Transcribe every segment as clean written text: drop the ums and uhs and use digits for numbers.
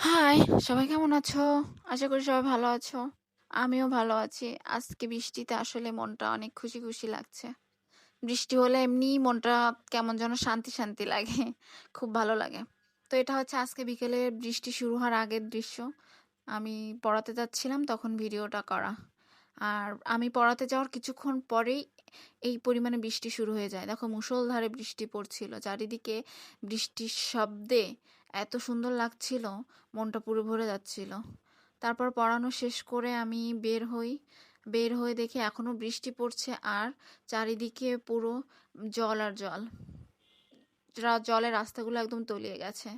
High, সবাই কেমন আছো? আশা করি সবাই ভালো আছো। আমিও ভালো আছি। আজকে বৃষ্টিতে আসলে মনটা অনেক খুশি, খুশি লাগছে। বৃষ্টি হলে এমনিই মনটা কেমন যেন শান্তি, শান্তি লাগে। খুব ভালো লাগে। তো এটা হচ্ছে আজকে বিকেলে বৃষ্টি শুরু হওয়ার আগের দৃশ্য। আমি পড়াতে যাচ্ছিলাম তখন ভিডিওটা করা। আর আমি পড়াতে যাওয়ার কিছুক্ষণ পরেই এই পরিমাণে বৃষ্টি শুরু হয়ে যায়। দেখো মুষলধারে বৃষ্টি পড়ছিল। চারিদিকে বৃষ্টির শব্দে এত সুন্দর লাগছিল, মনটা পুরো ভরে যাচ্ছিল। তারপর পড়ানো শেষ করে আমি বের হই। বের হয়ে দেখি এখনো বৃষ্টি পড়ছে আর চারিদিকে পুরো জল আর জল। জলের রাস্তাগুলো একদম তলিয়ে গেছে।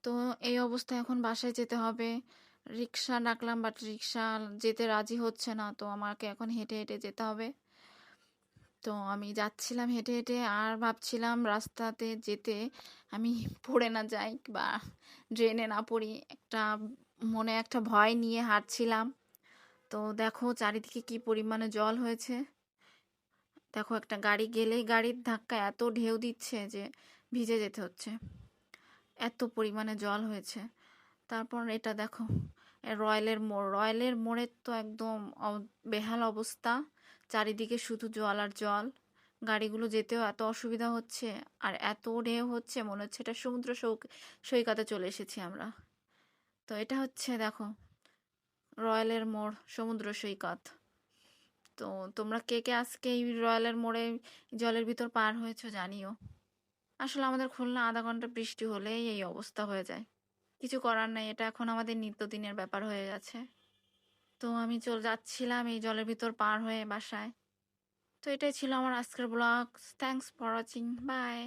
তো এই অবস্থায় এখন বাসায় যেতে হবে। রিক্সা ডাকলাম বাট রিক্সা যেতে রাজি হচ্ছে না, তো আমাকে এখন হেঁটে হেঁটে যেতে হবে। তো আমি যাচ্ছিলাম হেঁটে হেঁটে আর ভাবছিলাম রাস্তাতে যেতে আমি পড়ে না যাই বা ড্রেনে না পড়ি, একটা মনে একটা ভয় নিয়ে হাঁটছিলাম। তো দেখো চারিদিকে কি পরিমাণে জল হয়েছে। দেখো একটা গাড়ি গেলেই গাড়ির ধাক্কা এত ঢেউ দিচ্ছে যে ভিজে যেতে হচ্ছে, এত পরিমাণে জল হয়েছে। তারপর এটা দেখো, রয়্যালের মোড়, রয়্যালের মোড়ের তো একদম বেহাল অবস্থা। চারিদিকে শুধু জল আর জল। গাড়িগুলো যেতেও এত অসুবিধা হচ্ছে আর এত ঢেউ হচ্ছে, মনে হচ্ছে এটা সমুদ্র সৈকতে চলে এসেছি আমরা। তো এটা হচ্ছে দেখো রয়্যালের মোড়, সমুদ্র সৈকত। তো তোমরা কে কে আজকে এই রয়্যালের মোড়ে জলের ভিতর পার হয়েছো জানিও। আসলে আমাদের খুলনা আধা ঘন্টা বৃষ্টি হলেই এই অবস্থা হয়ে যায়। কিছু করার নাই, এটা এখন আমাদের নিত্যদিনের ব্যাপার হয়ে গেছে। তো আমি চলে যাচ্ছিলাম এই জলের ভিতর পার হয়ে বাসায়। তো এটাই ছিল আমার আজকের blog. Thanks for watching, by.